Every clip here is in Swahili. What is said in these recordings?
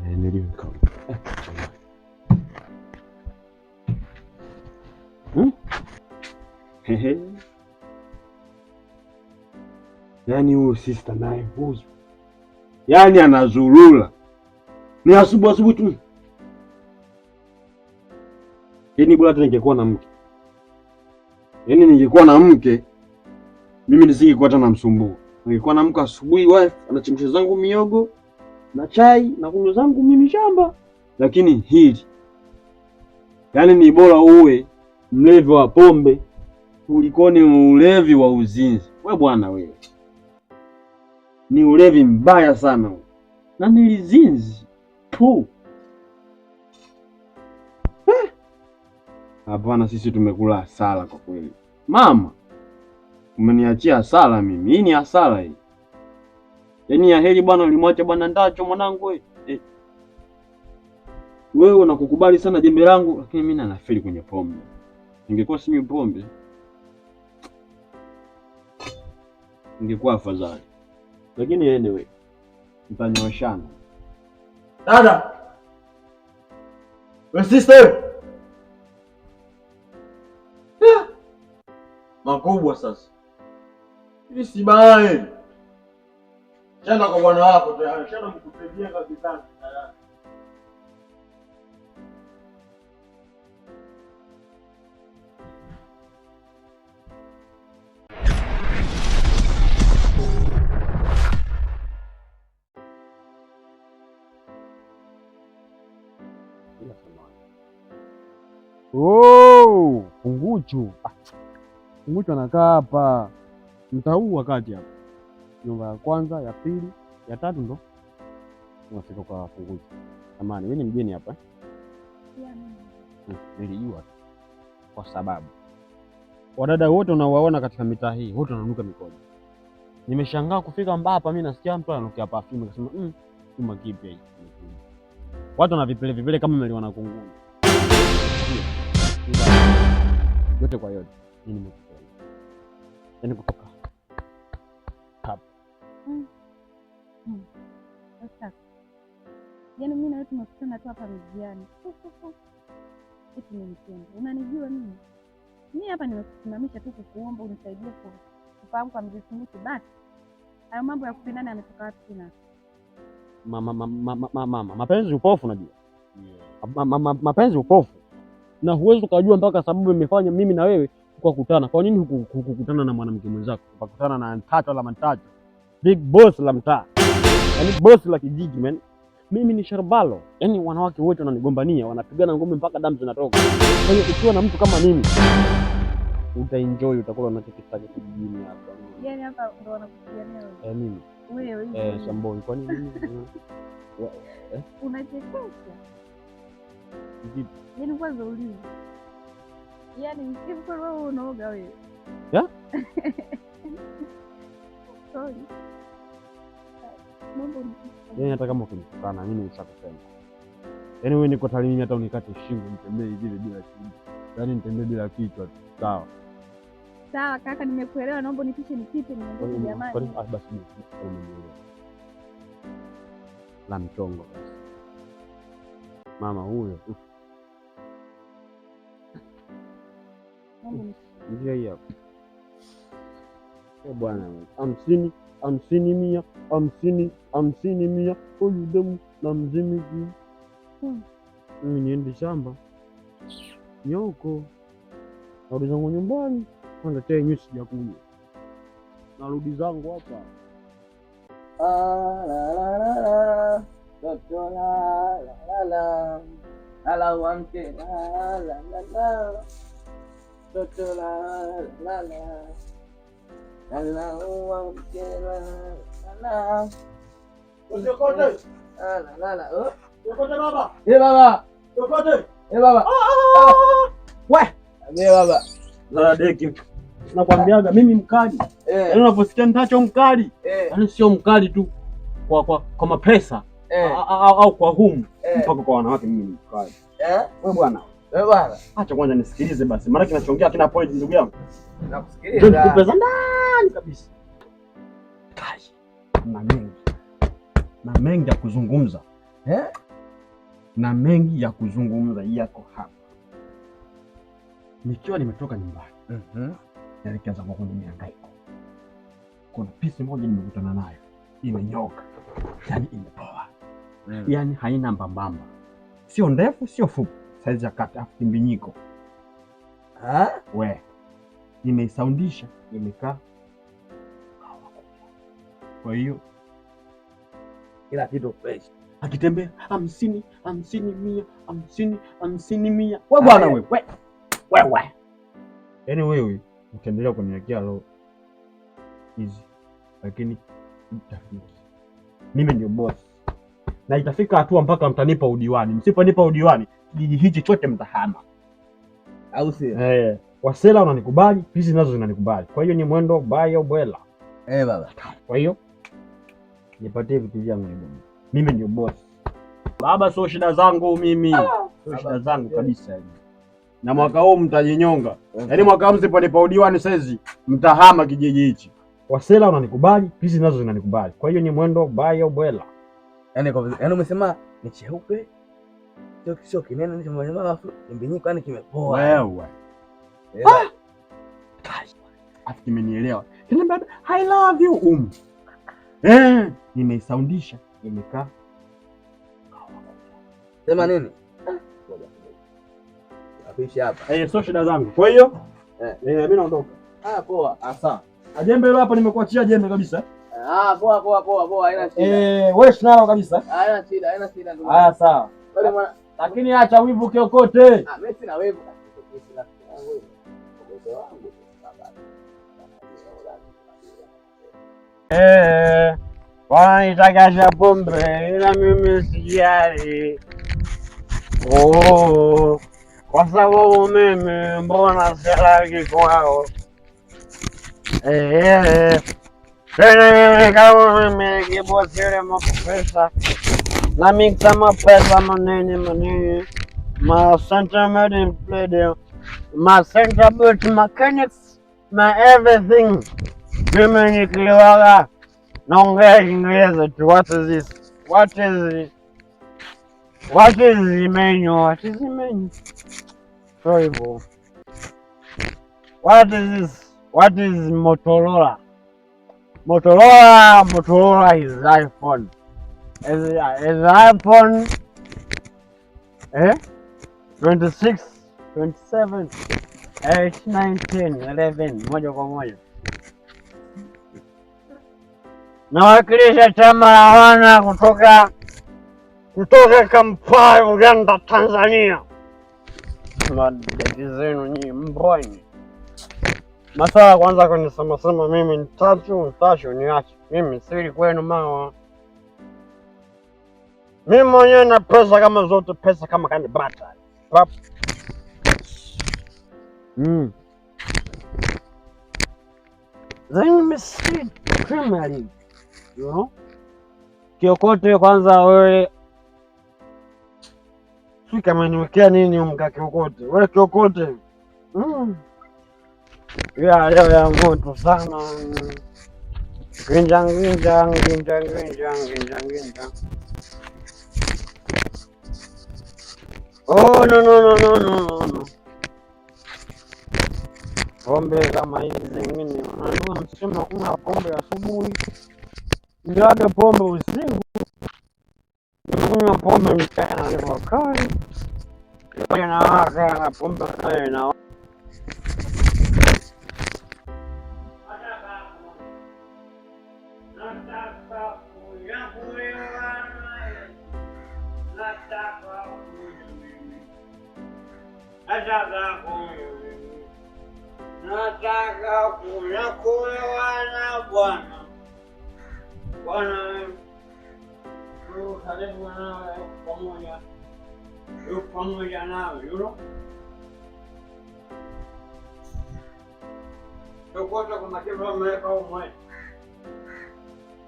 Niliweka. Yaani huyu sister naye huyu. Yaani anazurura. Ni asubuhi tu. Yaani bora hata ningekuwa na mke. Yaani ningekuwa na mke mimi nisingekuwa hata namsumbua. Ningekuwa na mke asubuhi wife anachemsha zangu miogo na chai na kunywa zangu mimi shamba. Lakini hili yaani ni bora uwe mlevi wa pombe kuliko ni ulevi wa uzinzi. We bwana wewe. Ni ulevi mbaya sana. Na nilizinzi. Puh. Hapana, sisi tumekula hasara kwa kweli. Mama, umeniachia hasara mimi. Hii ni hasara hii. Yaani ya heri bwana ulimwacha bwana Ndacho mwanangu wewe. Wewe unakukubali sana jembe langu lakini mimi nanafeli kwenye pombe. Ningekuwa sinywi pombe ingekuwa afadhali. Lakini anyway, mtanyoshana. Dada. We sister. Makubwa sasa. Hili si baya. Chana kwa bwana wako tayari. Chana mkupedia kabisa. Oh, Punguchu. Punguchu anakaa hapa mtaa huu wakati hapa. Nyumba ya kwanza, ya pili, ya tatu ndo unafika kwa Punguchu. Samahani, wewe ni mgeni hapa? Nilijua kwa sababu wadada wote unaowaona katika mitaa hii wote wananuka mikojo. Nimeshangaa kufika hapa mimi nasikia mtu ananukia perfume akasema chuma kipya hiki. Watu wana vipele vipele kama meliona kunguni. Yote kwa yote mimi nimekuwa. Yaani kutoka hapa. Sasa. Yaani mimi na wewe tumekutana tu hapa mjiani. Eti nimependa. Unanijua mimi? Mimi hapa nimekusimamisha tu kukuomba unisaidie kufahamu kwa Mzee Sumuti basi. Hayo mambo ya kupendana yametoka wapi tena? Mapenzi upofu unajua. Mapenzi upofu. Na huwezi ukajua mpaka sababu imefanya mimi na wewe tukakutana. Kwa nini hukukutana na mwanamke mwenzako? Ukakutana na Ntacho la Mantacho. Big boss la mtaa. Yaani boss la kijiji man. Mimi ni Sharbalo. Yaani wanawake wote wananigombania, wanapigana ngome mpaka damu zinatoka. Kwa hiyo ukiwa na mtu kama mimi utaenjoy, utakula unachokitaka kijijini hapa. Yaani hapa ndo wanakupigania wewe. Mimi. Wewe. Shamboi. Kwa nini mimi? Unachekesha. Vipi? Yaani kwanza ulize. Yaani msimu kwa wewe unaoga wewe. Ya? Sorry. Mambo ni. Yaani hata kama ukinitukana mimi nishakusema. Yaani wewe niko tayari mimi hata unikate shingo nitembee hivi bila shingo. Yaani nitembee bila kichwa. Sawa. Sawa kaka, nimekuelewa, naomba unipishe nipite niongee jamani. Basi umenielewa. La mchongo basi. Mama huyo. Njia hii hapa. Bwana 50, 50, 100, 50, 100, huyu demu na mzimi. Mimi niende shamba. Nyoko. Narudi zangu nyumbani. Kwanza tena nyusi sijakunywa. Narudi zangu hapa. Ala wamke toto Nakwambiaga mimi mkali. Yaani unaposikia Ntacho mkali, yaani sio mkali tu kwa mapesa au kwa humu, mpaka kwa wanawake mimi ni mkali. Wewe bwana. Acha kwanza nisikilize basi. Maana kinachoongea kina point ndugu yangu. Nakusikiliza. Ndio nikupeza ndani kabisa. Na mengi ya kuzungumza. na mengi ya kuzungumza yako hapa. Nikiwa nimetoka nyumbani, naelekea zangu kwenye mihangaiko. Kuna pisi moja nimekutana nayo, imenyoka, yani imepoa. Yani haina mbambamba, sio ndefu sio fupi, saizi ya kati, afu kimbinyiko. We, nimeisaundisha, imekaa. Kwa hiyo kila kitu fresh. Akitembea 50, 50, 100, 50, 100. Wewe bwana wewe. Yaani wewe utaendelea kuniwekea roho hizi, lakini utafiki. Mimi ndio boss. Na itafika hatua mpaka mtanipa udiwani. Msiponipa udiwani, kijiji hichi chote mtahama. Au sio? Wasela unanikubali, hizi nazo zinanikubali. Kwa hiyo ni mwendo baya bwela. Baba. Kwa hiyo nipatie vitu vyangu ni bwana. Mimi ndio boss. Baba, sio shida zangu mimi. Sio shida zangu kabisa yani. Na mwaka huu mtajinyonga. Yaani mwaka huu msiponipa udiwani saizi mtahama kijiji hichi. Wasela unanikubali, hizi nazo zinanikubali. Kwa hiyo ni mwendo baya bwela. Yaani umesema ni cheupe. Sio kinene ni chama alafu mbinyiko yani kimepoa. Wewe. Afu kimenielewa. Kinambia I love you nimeisaundisha, imekaa. Sema nini? Apisha hapa. Sio shida zangu. Kwa hiyo mimi naondoka. Poa. Asa. Ajembe hilo hapa nimekuachia jembe kabisa. Poa, haina shida. Wewe shinalo kabisa. Haina shida ndugu. Sawa. Lakini acha wivu kiokote. Mimi sina wivu. Wananitakasha pombe ila mimi sijali. Kwa sababu mimi mbona silagi kwao. Tena kama mimi kibosile mapesa na mikta mapesa manene ma center made play ma center boot mechanics ma everything. Mimi nikiwaga naongea Kiingereza tu. What is this? What is the menu? Sorry bro. What is this? What is Motorola? Motorola is iPhone. Is iPhone 26, 27, 8, 9, 10, 11 moja kwa moja. Nawakilisha chama la wana kutoka Kampala, Uganda, Tanzania. Madadi zenu nyinyi mbwani. Masala kwanza kunisema mimi nitacho niache. Mimi siri kwenu mawa. Mimi mwenyewe na pesa kama zote, pesa kama kani bata. Pap. Then mimi Premier League. You know? Kiokote kwanza wewe. Si kama niwekea nini umka kiokote. Wewe kiokote. Leo ya moto sana. Ginja. Oh no. Pombe kama hizi zingine. Unajua msema kuna pombe asubuhi. Ndio pombe usiku. Kuna pombe mchana ni wakati. Kuna waka pombe na nataka kuyakulewana bwana. Karibu nawe pamoja nawe, you know? Tukote kuna kitu ameweka umwe.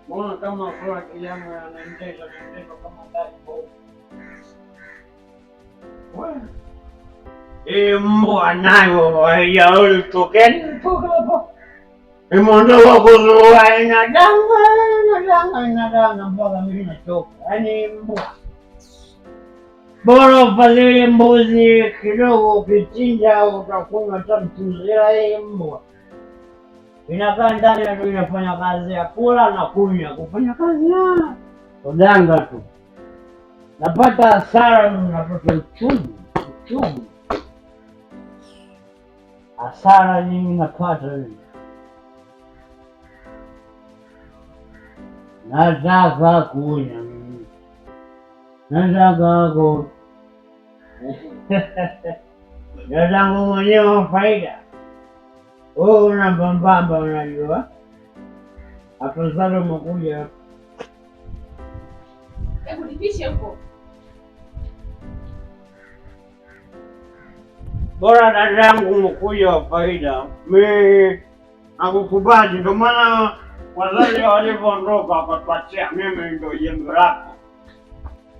Mbona kama kwa kijana anaendesha kama ndani bovu. Mbwa nayo hayauli tokeni toka hapo. Imeondoka kuzua inadanga mpaka mimi nachoka. Yaani mbwa. Bora ufadhili mbuzi kidogo, ukichinja utakunywa hata mtuzila. Hii mbwa inakaa ndani tu, inafanya kazi ya kula na kunywa, kufanya kazi ya udanga tu. Napata hasara, napata uchungu, hasara nyingi napata hivi. Nataka kunywa mimi, nataka mwenyewe faida. Wewe una mbambamba, unajua afadhali umekuja. Hebu nipishe huko. Bora dadangu umekuja wa faida, mimi nakukubali. Ndio maana wazazi walivyoondoka wakatuachia mimi ndio jembe lako.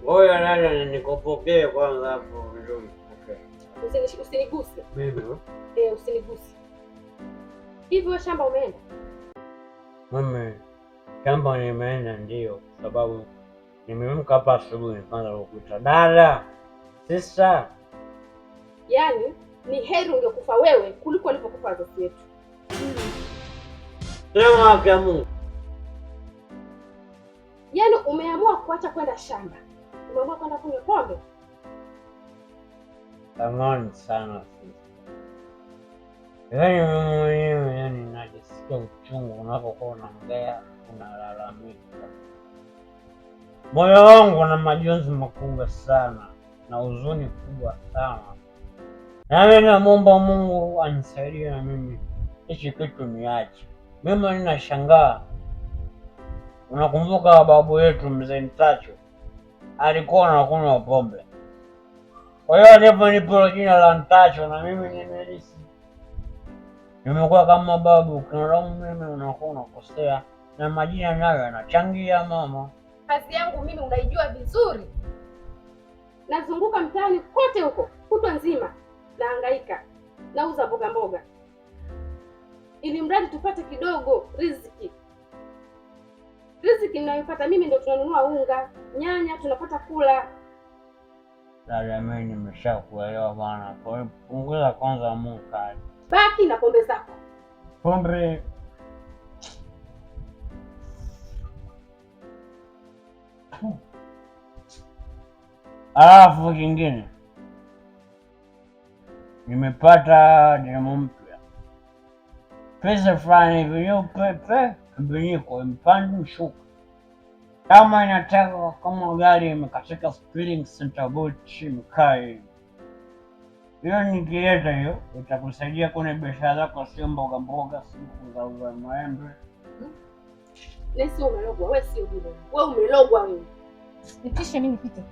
Ngoja dada nikupokee kwanza hapo vizuri. Usiniguse. Mimi? Usiniguse. Hivi wewe shamba umeenda? Mimi shamba nimeenda ndio, sababu nimeamka hapa asubuhi kwanza kukuta dada, sister. Yaani ni heri ungekufa wewe kuliko walivyokufa wazazi wetu. Sema kwa Mungu. Yaani umeamua kuacha kwenda shamba. Umeamua kwenda kunywa pombe. Tamani sana sisi. Yaani mwenyewe najisikia uchungu unapokuwa unaongea, unalalamika. Moyo wangu una majonzi makubwa sana na huzuni kubwa sana. Nami namwomba Mungu anisaidie na mimi hichi kitu niache. Mimi ninashangaa. Unakumbuka babu yetu mzee Ntacho alikuwa anakunywa pombe. Kwa hiyo aliponipa jina la Ntacho na mimi nimelisi. Nimekuwa kama babu, ukilaumu mimi unakuwa unakosea, na majina nayo yanachangia mama. Kazi yangu mimi unaijua vizuri. Nazunguka mtaani kote huko, kutwa nzima, nahangaika, nauza mboga mboga, ili mradi tupate kidogo riziki. Riziki ninayopata mimi ndio tunanunua unga, nyanya, tunapata kula. Dada, mimi nimeshakuelewa bwana. Kwa hiyo punguza kwanza munkari. Baki na pombe zako. Pombe alafu kingine, nimepata demo mpya, pesa fulani hivi pepe mbiniko impande mshuka. Kama inataka kama gari imekatika steering center bolt mkai, hiyo nikileta hiyo itakusaidia kwenye biashara zako, sio mboga mboga, siku za maembe. Wewe sio umelogwa, wewe sio bure. Wewe umelogwa wewe. Nipishe mimi nipite.